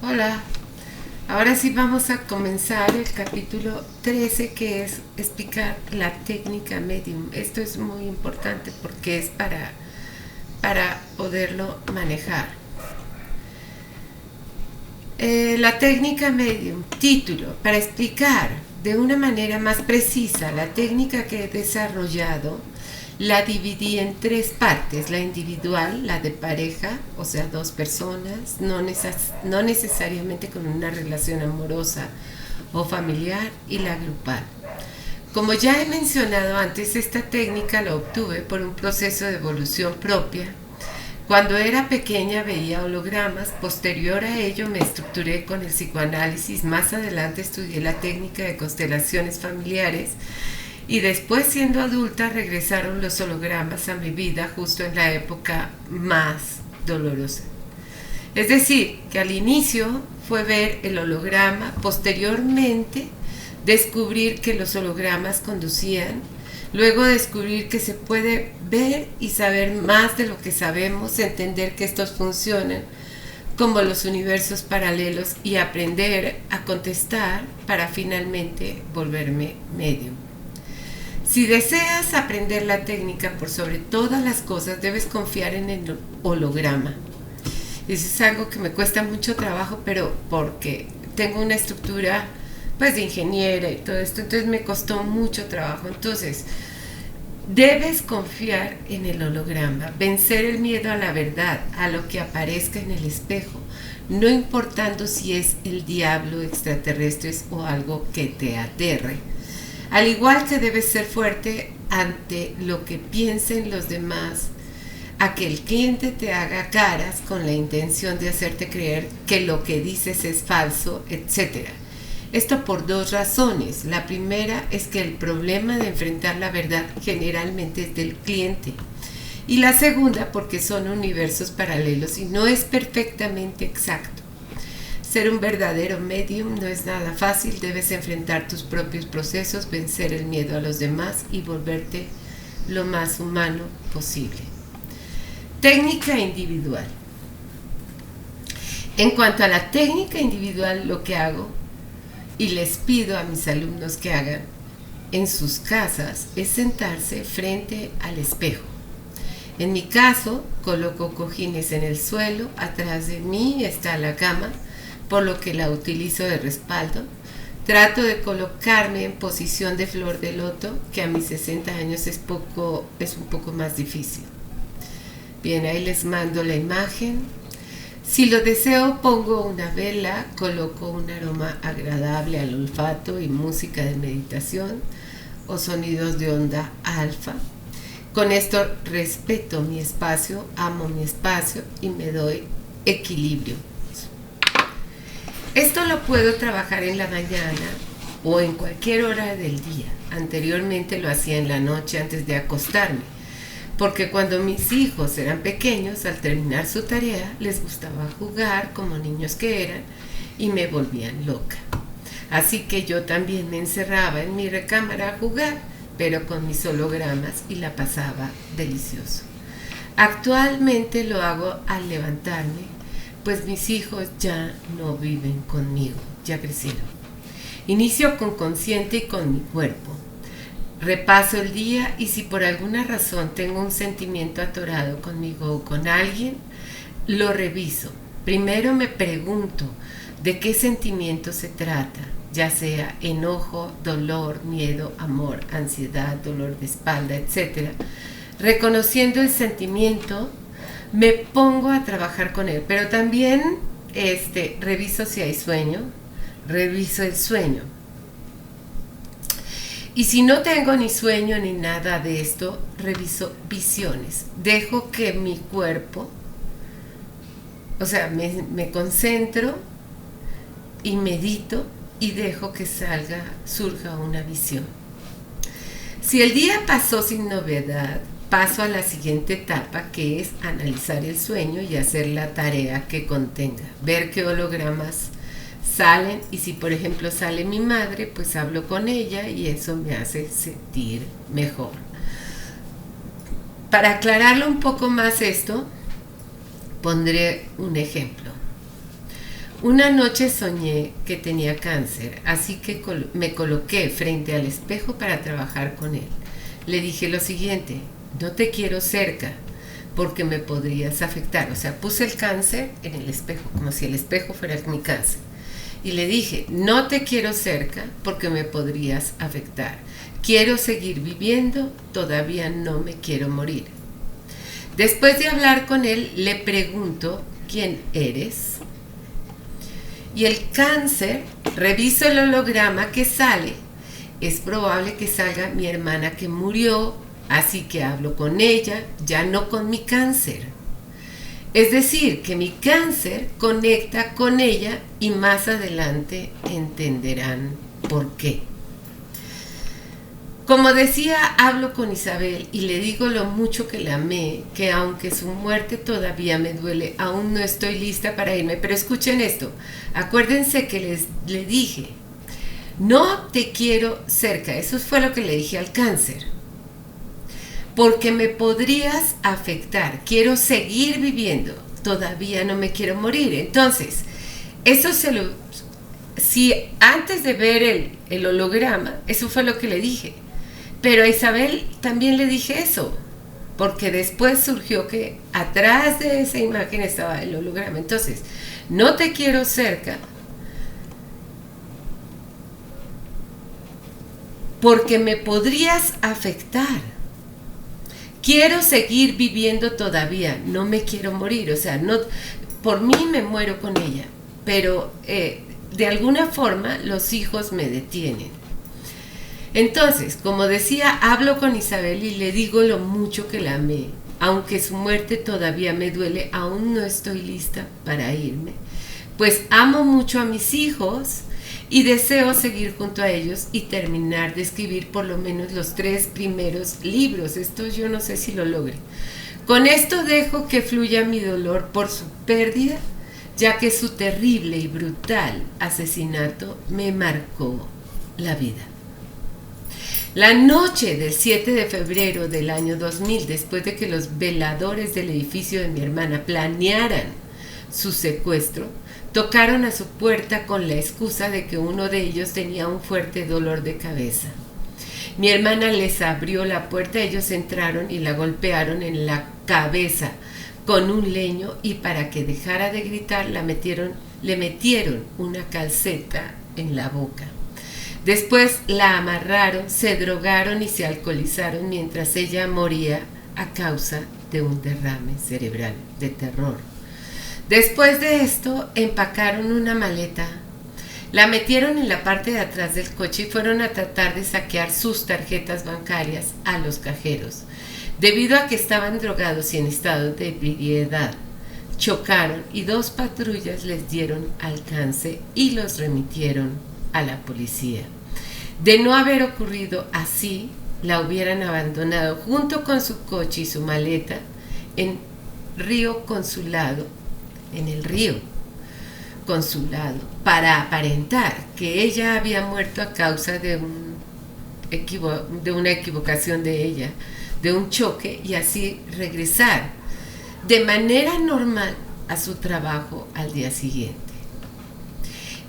Hola, ahora sí vamos a comenzar el capítulo 13, que es explicar la técnica medium. Esto es muy importante porque es para poderlo manejar. La técnica medium, título, para explicar de una manera más precisa la técnica que he desarrollado, la dividí en tres partes: la individual, la de pareja, o sea, dos personas, no necesariamente con una relación amorosa o familiar, y la grupal. Como ya he mencionado antes, esta técnica la obtuve por un proceso de evolución propia. Cuando era pequeña veía hologramas, posterior a ello me estructuré con el psicoanálisis, más adelante estudié la técnica de constelaciones familiares y después, siendo adulta, regresaron los hologramas a mi vida justo en la época más dolorosa. Es decir, que al inicio fue ver el holograma, posteriormente descubrir que los hologramas conducían, luego descubrir que se puede ver y saber más de lo que sabemos, entender que estos funcionan como los universos paralelos y aprender a contestar para finalmente volverme medium. Si deseas aprender la técnica por sobre todas las cosas, debes confiar en el holograma. Eso es algo que me cuesta mucho trabajo, pero porque tengo una estructura pues de ingeniera y todo esto, entonces me costó mucho trabajo. Entonces, debes confiar en el holograma, vencer el miedo a la verdad, a lo que aparezca en el espejo, no importando si es el diablo, extraterrestres o algo que te aterre. Al igual que debes ser fuerte ante lo que piensen los demás, a que el cliente te haga caras con la intención de hacerte creer que lo que dices es falso, etc. Esto por dos razones. La primera es que el problema de enfrentar la verdad generalmente es del cliente. Y la segunda porque son universos paralelos y no es perfectamente exacto. Ser un verdadero medium no es nada fácil, debes enfrentar tus propios procesos, vencer el miedo a los demás y volverte lo más humano posible. Técnica individual. En cuanto a la técnica individual, lo que hago y les pido a mis alumnos que hagan en sus casas es sentarse frente al espejo. En mi caso, coloco cojines en el suelo, atrás de mí está la cama, por lo que la utilizo de respaldo. Trato de colocarme en posición de flor de loto, que a mis 60 años es un poco más difícil. Bien, ahí les mando la imagen. Si lo deseo, pongo una vela, coloco un aroma agradable al olfato y música de meditación o sonidos de onda alfa. Con esto respeto mi espacio, amo mi espacio y me doy equilibrio. Esto lo puedo trabajar en la mañana o en cualquier hora del día. Anteriormente lo hacía en la noche antes de acostarme, porque cuando mis hijos eran pequeños, al terminar su tarea, les gustaba jugar como niños que eran y me volvían loca. Así que yo también me encerraba en mi recámara a jugar, pero con mis hologramas, y la pasaba delicioso. Actualmente lo hago al levantarme, pues mis hijos ya no viven conmigo, ya crecieron. Inicio con consciente y con mi cuerpo. Repaso el día y si por alguna razón tengo un sentimiento atorado conmigo o con alguien, lo reviso. Primero me pregunto de qué sentimiento se trata, ya sea enojo, dolor, miedo, amor, ansiedad, dolor de espalda, etc. Reconociendo el sentimiento, me pongo a trabajar con él, pero también reviso si hay sueño, reviso el sueño. Y si no tengo ni sueño ni nada de esto, reviso visiones. Dejo que mi cuerpo, o sea, me concentro y medito y dejo que surja una visión. Si el día pasó sin novedad, paso a la siguiente etapa, que es analizar el sueño y hacer la tarea que contenga. Ver qué hologramas salen, y si por ejemplo sale mi madre, pues hablo con ella y eso me hace sentir mejor. Para aclararlo un poco más esto, pondré un ejemplo. Una noche soñé que tenía cáncer, así que me coloqué frente al espejo para trabajar con él. Le dije lo siguiente: no te quiero cerca porque me podrías afectar. O sea, puse el cáncer en el espejo, como si el espejo fuera mi cáncer. Y le dije: no te quiero cerca porque me podrías afectar. Quiero seguir viviendo, todavía no me quiero morir. Después de hablar con él, le pregunto: ¿quién eres? Y el cáncer, reviso el holograma que sale. Es probable que salga mi hermana que murió, así que hablo con ella, ya no con mi cáncer. Es decir, que mi cáncer conecta con ella y más adelante entenderán por qué. Como decía, hablo con Isabel y le digo lo mucho que la amé, que aunque su muerte todavía me duele, aún no estoy lista para irme. Pero escuchen esto, acuérdense que le dije: no te quiero cerca. Eso fue lo que le dije al cáncer, porque me podrías afectar. Quiero seguir viviendo, todavía no me quiero morir. Entonces, eso si antes de ver el holograma, eso fue lo que le dije. Pero a Isabel también le dije eso, porque después surgió que atrás de esa imagen estaba el holograma. Entonces, no te quiero cerca porque me podrías afectar. Quiero seguir viviendo todavía, no me quiero morir. O sea, no, por mí me muero con ella, pero de alguna forma los hijos me detienen. Entonces, como decía, hablo con Isabel y le digo lo mucho que la amé. Aunque su muerte todavía me duele, aún no estoy lista para irme. Pues amo mucho a mis hijos y deseo seguir junto a ellos y terminar de escribir por lo menos los 3 primeros libros. Esto yo no sé si lo logre. Con esto dejo que fluya mi dolor por su pérdida, ya que su terrible y brutal asesinato me marcó la vida. La noche del 7 de febrero del año 2000, después de que los veladores del edificio de mi hermana planearan su secuestro, tocaron a su puerta con la excusa de que uno de ellos tenía un fuerte dolor de cabeza. Mi hermana les abrió la puerta, ellos entraron y la golpearon en la cabeza con un leño y para que dejara de gritar le metieron una calceta en la boca. Después la amarraron, se drogaron y se alcoholizaron mientras ella moría a causa de un derrame cerebral de terror. Después de esto, empacaron una maleta, la metieron en la parte de atrás del coche y fueron a tratar de saquear sus tarjetas bancarias a los cajeros. Debido a que estaban drogados y en estado de ebriedad, chocaron y 2 patrullas les dieron alcance y los remitieron a la policía. De no haber ocurrido así, la hubieran abandonado junto con su coche y su maleta en Río Consulado, en el río Consulado, para aparentar que ella había muerto a causa de una equivocación de ella, de un choque, y así regresar de manera normal a su trabajo al día siguiente.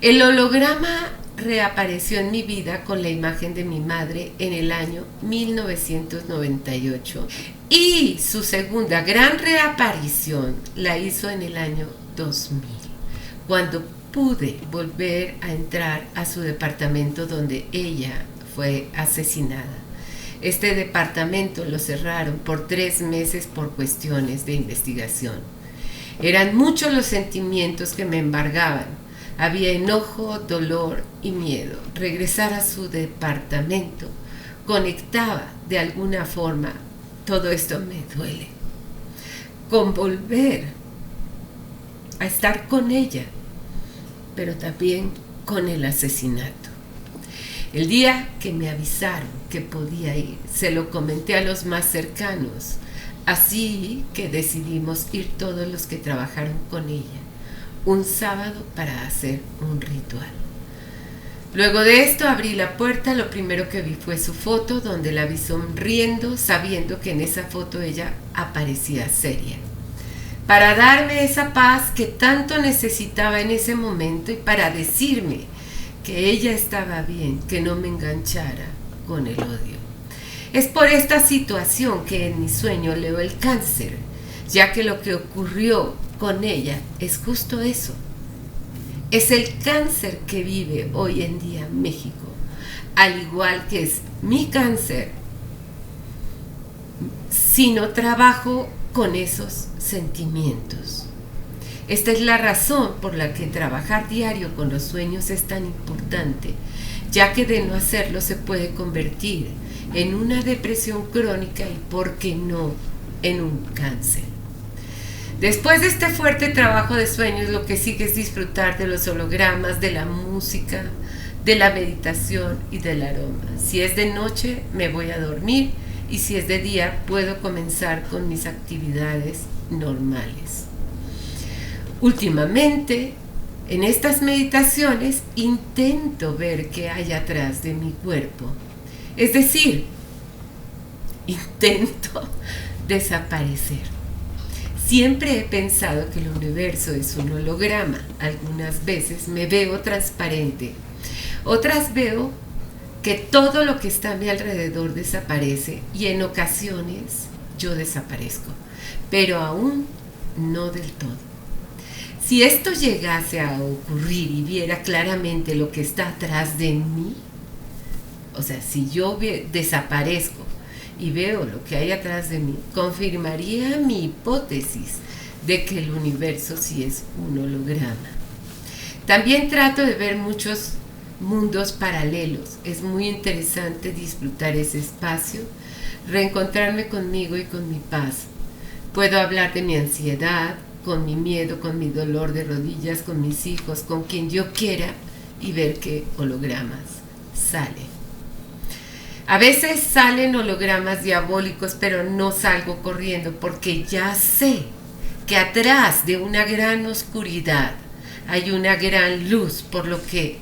El holograma reapareció en mi vida con la imagen de mi madre en el año 1998 y su segunda gran reaparición la hizo en el año 2000, cuando pude volver a entrar a su departamento donde ella fue asesinada. Este departamento lo cerraron por 3 meses por cuestiones de investigación. Eran muchos los sentimientos que me embargaban. Había enojo, dolor y miedo. Regresar a su departamento conectaba de alguna forma. Todo esto me duele. Con volver a estar con ella, pero también con el asesinato. El día que me avisaron que podía ir, se lo comenté a los más cercanos, así que decidimos ir todos los que trabajaron con ella un sábado para hacer un ritual. Luego de esto abrí la puerta, lo primero que vi fue su foto, donde la vi sonriendo, sabiendo que en esa foto ella aparecía seria. para darme esa paz que tanto necesitaba en ese momento y para decirme que ella estaba bien, que no me enganchara con el odio. Es por esta situación que en mi sueño leo el cáncer, ya que lo que ocurrió con ella es justo eso. Es el cáncer que vive hoy en día en México, al igual que es mi cáncer, si no trabajo con esos sentimientos. Esta es la razón por la que trabajar diario con los sueños es tan importante, ya que de no hacerlo se puede convertir en una depresión crónica y, ¿por qué no?, en un cáncer. Después de este fuerte trabajo de sueños, lo que sigue es disfrutar de los hologramas, de la música, de la meditación y del aroma. Si es de noche, me voy a dormir, y si es de día, puedo comenzar con mis actividades normales. Últimamente, en estas meditaciones, intento ver qué hay atrás de mi cuerpo. Es decir, intento desaparecer. Siempre he pensado que el universo es un holograma. Algunas veces me veo transparente. Otras veo que todo lo que está a mi alrededor desaparece y en ocasiones yo desaparezco, pero aún no del todo. Si esto llegase a ocurrir y viera claramente lo que está atrás de mí, o sea, si yo desaparezco y veo lo que hay atrás de mí, confirmaría mi hipótesis de que el universo sí es un holograma. También trato de ver muchos mundos paralelos. Es muy interesante disfrutar ese espacio, reencontrarme conmigo y con mi paz. Puedo hablar de mi ansiedad, con mi miedo, con mi dolor de rodillas, con mis hijos, con quien yo quiera, y ver qué hologramas salen. A veces salen hologramas diabólicos, pero no salgo corriendo porque ya sé que atrás de una gran oscuridad hay una gran luz, por lo que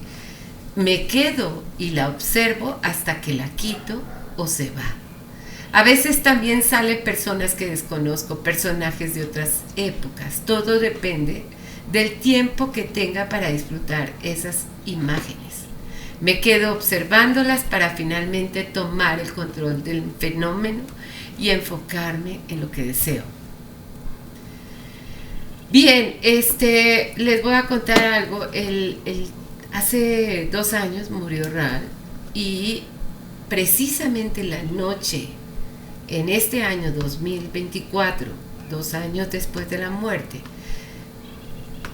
me quedo y la observo hasta que la quito o se va. A veces también salen personas que desconozco, personajes de otras épocas. Todo depende del tiempo que tenga para disfrutar esas imágenes. Me quedo observándolas para finalmente tomar el control del fenómeno y enfocarme en lo que deseo. Bien, les voy a contar algo. Hace 2 años murió Ral, y precisamente la noche, en este año 2024, 2 años después de la muerte,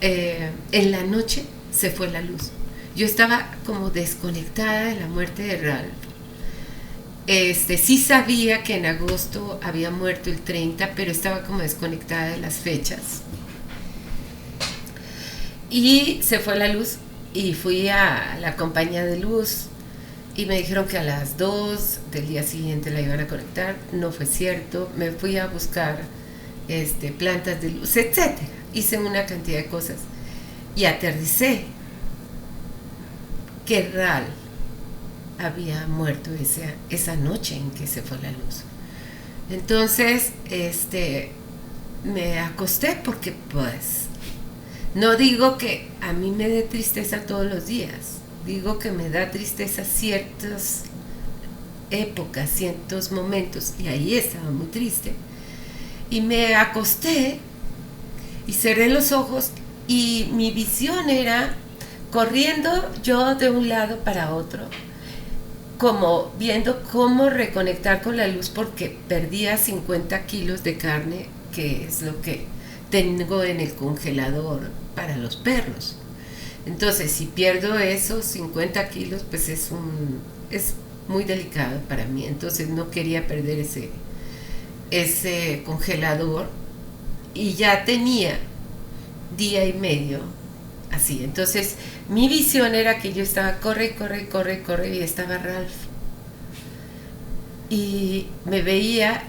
en la noche se fue la luz. Yo estaba como desconectada de la muerte de Ral. Sí sabía que en agosto había muerto el 30, pero estaba como desconectada de las fechas. Y se fue la luz y fui a la compañía de luz y me dijeron que a las 2 del día siguiente la iban a conectar. No fue cierto. Me fui a buscar plantas de luz, etc. Hice una cantidad de cosas y aterricé que Ral había muerto esa noche en que se fue la luz. Entonces me acosté porque, pues, no digo que a mí me dé tristeza todos los días, digo que me da tristeza ciertas épocas, ciertos momentos, y ahí estaba muy triste. Y me acosté y cerré los ojos y mi visión era corriendo yo de un lado para otro, como viendo cómo reconectar con la luz, porque perdía 50 kilos de carne, que es lo que tengo en el congelador para los perros. Entonces, si pierdo esos 50 kilos, pues es muy delicado para mí. Entonces no quería perder ese congelador, y ya tenía día y medio así. Entonces mi visión era que yo estaba corre, y estaba Ralph y me veía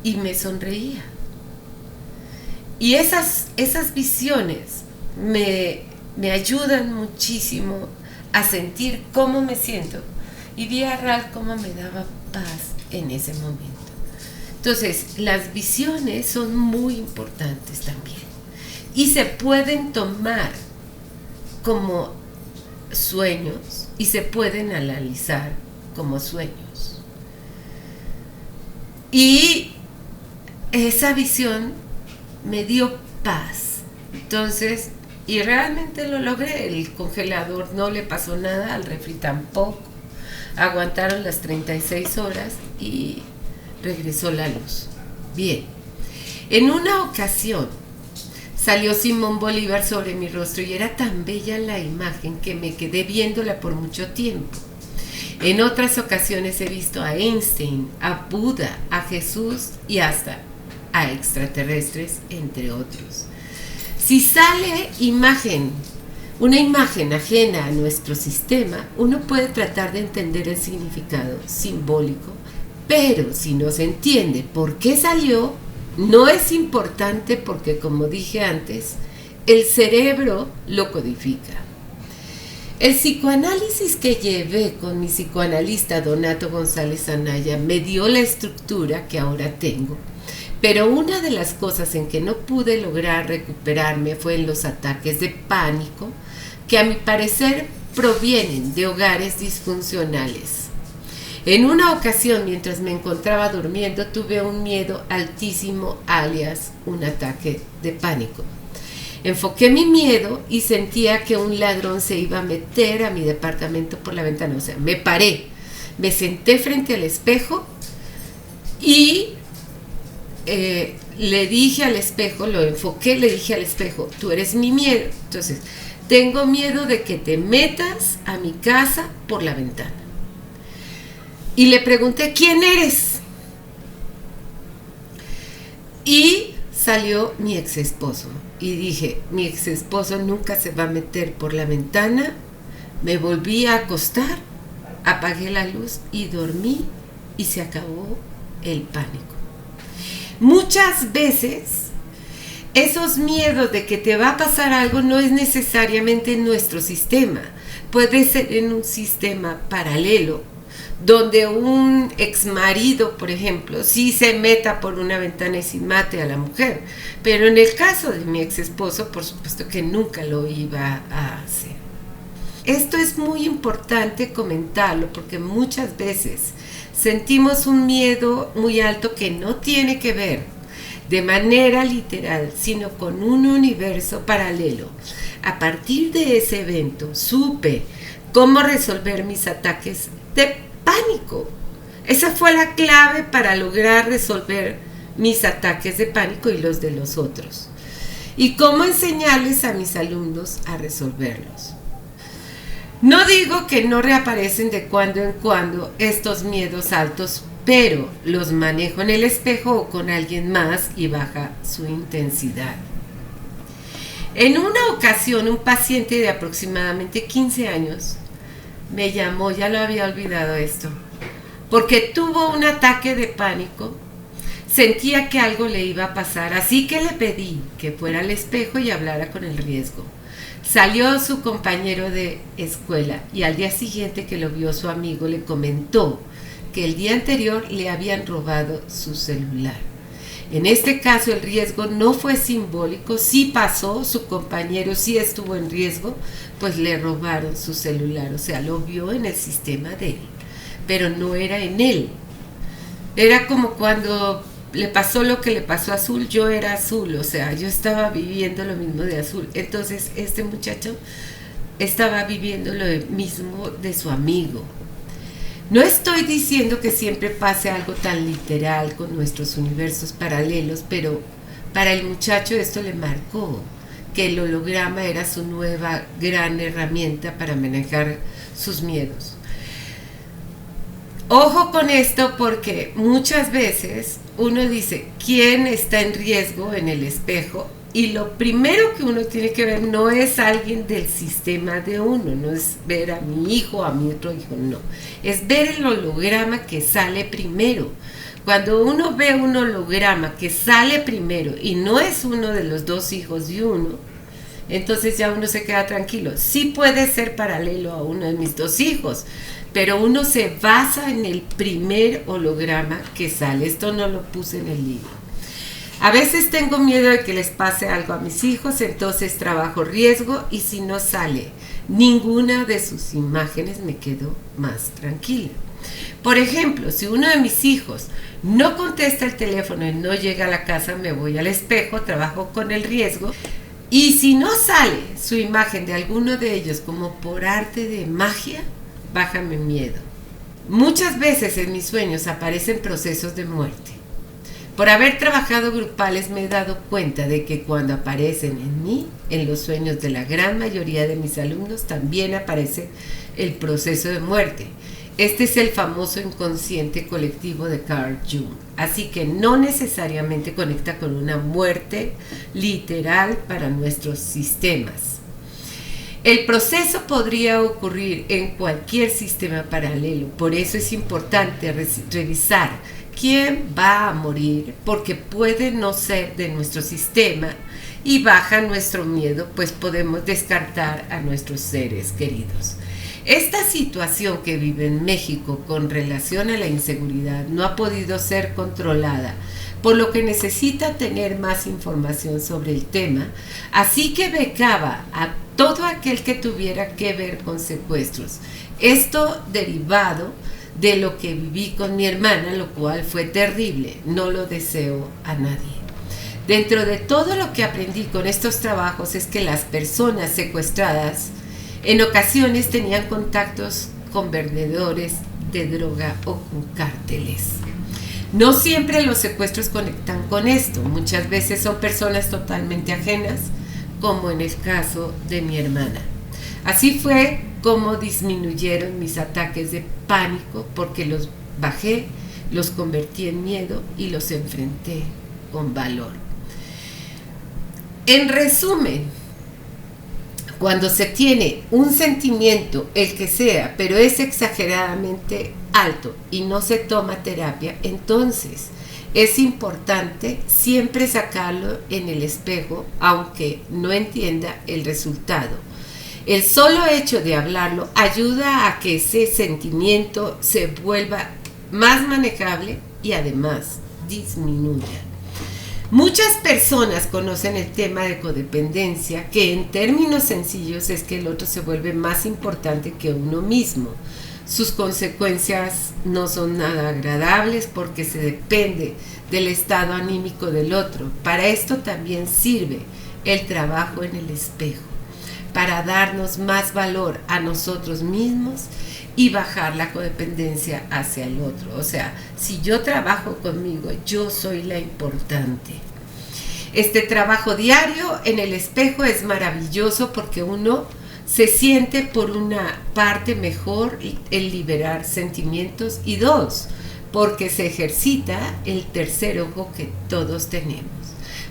y me sonreía. Y esas visiones me ayudan muchísimo a sentir cómo me siento, y vi a Ralph cómo me daba paz en ese momento. Entonces, las visiones son muy importantes también y se pueden tomar como sueños y se pueden analizar como sueños. Y esa visión me dio paz. Entonces, y realmente lo logré. El congelador no le pasó nada, al refri tampoco. Aguantaron las 36 horas y regresó la luz. Bien. En una ocasión salió Simón Bolívar sobre mi rostro y era tan bella la imagen que me quedé viéndola por mucho tiempo. En otras ocasiones he visto a Einstein, a Buda, a Jesús y hasta a extraterrestres, entre otros. Si sale una imagen ajena a nuestro sistema, uno puede tratar de entender el significado simbólico, pero si no se entiende por qué salió, no es importante porque, como dije antes, el cerebro lo codifica. El psicoanálisis que llevé con mi psicoanalista Donato González Anaya me dio la estructura que ahora tengo, pero una de las cosas en que no pude lograr recuperarme fue en los ataques de pánico, que a mi parecer provienen de hogares disfuncionales. En una ocasión, mientras me encontraba durmiendo, tuve un miedo altísimo, alias un ataque de pánico. Enfoqué mi miedo y sentía que un ladrón se iba a meter a mi departamento por la ventana. O sea, me paré, me senté frente al espejo y le dije al espejo, lo enfoqué, le dije al espejo, tú eres mi miedo. Entonces, tengo miedo de que te metas a mi casa por la ventana. Y le pregunté, ¿quién eres? Y salió mi ex esposo. Y dije, mi ex esposo nunca se va a meter por la ventana. Me volví a acostar, apagué la luz y dormí y se acabó el pánico. Muchas veces esos miedos de que te va a pasar algo no es necesariamente en nuestro sistema. Puede ser en un sistema paralelo, donde un exmarido, por ejemplo, sí se meta por una ventana y sí mate a la mujer. Pero en el caso de mi ex esposo, por supuesto que nunca lo iba a hacer. Esto es muy importante comentarlo porque muchas veces sentimos un miedo muy alto que no tiene que ver de manera literal, sino con un universo paralelo. A partir de ese evento supe cómo resolver mis ataques de pánico. Esa fue la clave para lograr resolver mis ataques de pánico y los de los otros. Y cómo enseñarles a mis alumnos a resolverlos. No digo que no reaparecen de cuando en cuando estos miedos altos, pero los manejo en el espejo o con alguien más y baja su intensidad. En una ocasión, un paciente de aproximadamente 15 años me llamó, ya lo había olvidado esto, porque tuvo un ataque de pánico, sentía que algo le iba a pasar, así que le pedí que fuera al espejo y hablara con el riesgo. Salió su compañero de escuela y al día siguiente que lo vio su amigo le comentó que el día anterior le habían robado su celular. En este caso el riesgo no fue simbólico, sí pasó, su compañero sí estuvo en riesgo, pues le robaron su celular, o sea, lo vio en el sistema de él, pero no era en él. Era como cuando le pasó lo que le pasó a Azul, yo era Azul, o sea, yo estaba viviendo lo mismo de Azul. Entonces este muchacho estaba viviendo lo mismo de su amigo. No estoy diciendo que siempre pase algo tan literal con nuestros universos paralelos, pero para el muchacho esto le marcó que el holograma era su nueva gran herramienta para manejar sus miedos. Ojo con esto porque muchas veces uno dice, ¿quién está en riesgo en el espejo? Y lo primero que uno tiene que ver no es alguien del sistema de uno, no es ver a mi hijo, a mi otro hijo, no. Es ver el holograma que sale primero. Cuando uno ve un holograma que sale primero y no es uno de los dos hijos de uno, Entonces ya uno se queda tranquilo. Sí puede ser paralelo a uno de mis 2 hijos, pero uno se basa en el primer holograma que sale. Esto no lo puse en el libro. A veces tengo miedo de que les pase algo a mis hijos, entonces trabajo riesgo y si no sale ninguna de sus imágenes me quedo más tranquila. Por ejemplo, si uno de mis hijos no contesta el teléfono y no llega a la casa, me voy al espejo, trabajo con el riesgo. Y si no sale su imagen de alguno de ellos como por arte de magia, baja mi miedo. Muchas veces en mis sueños aparecen procesos de muerte. Por haber trabajado grupales me he dado cuenta de que cuando aparecen en mí, en los sueños de la gran mayoría de mis alumnos, también aparece el proceso de muerte. Este es el famoso inconsciente colectivo de Carl Jung, así que no necesariamente conecta con una muerte literal para nuestros sistemas. El proceso podría ocurrir en cualquier sistema paralelo, por eso es importante revisar quién va a morir, porque puede no ser de nuestro sistema y baja nuestro miedo, pues podemos descartar a nuestros seres queridos. Esta situación que vive en México con relación a la inseguridad no ha podido ser controlada, por lo que necesita tener más información sobre el tema, así que becaba a todo aquel que tuviera que ver con secuestros. Esto derivado de lo que viví con mi hermana, lo cual fue terrible, no lo deseo a nadie. Dentro de todo lo que aprendí con estos trabajos es que las personas secuestradas en ocasiones tenían contactos con vendedores de droga o con cárteles. No siempre los secuestros conectan con esto, muchas veces son personas totalmente ajenas, como en el caso de mi hermana. Así fue como disminuyeron mis ataques de pánico, porque los bajé, los convertí en miedo y los enfrenté con valor. En resumen, cuando se tiene un sentimiento, el que sea, pero es exageradamente alto y no se toma terapia, entonces es importante siempre sacarlo en el espejo, aunque no entienda el resultado. El solo hecho de hablarlo ayuda a que ese sentimiento se vuelva más manejable y además disminuya. Muchas personas conocen el tema de codependencia, que en términos sencillos es que el otro se vuelve más importante que uno mismo. Sus consecuencias no son nada agradables porque se depende del estado anímico del otro. Para esto también sirve el trabajo en el espejo, para darnos más valor a nosotros mismos y bajar la codependencia hacia el otro. O sea, si yo trabajo conmigo, yo soy la importante. Este trabajo diario en el espejo es maravilloso porque uno se siente por una parte mejor el liberar sentimientos y 2, porque se ejercita el tercer ojo que todos tenemos.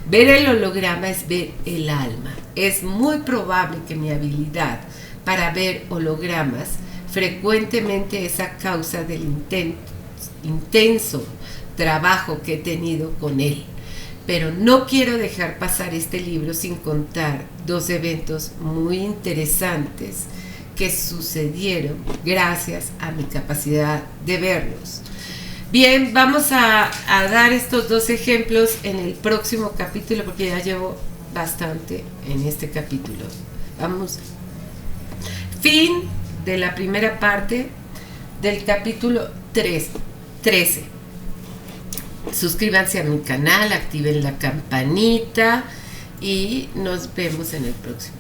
Ver el holograma es ver el alma. Es muy probable que mi habilidad para ver hologramas frecuentemente es a causa del intenso trabajo que he tenido con él. Pero no quiero dejar pasar este libro sin contar 2 eventos muy interesantes que sucedieron gracias a mi capacidad de verlos. Bien, vamos a dar estos 2 ejemplos en el próximo capítulo porque ya llevo bastante en este capítulo. Vamos. Fin de la primera parte del capítulo 13. Suscríbanse a mi canal, activen la campanita y nos vemos en el próximo.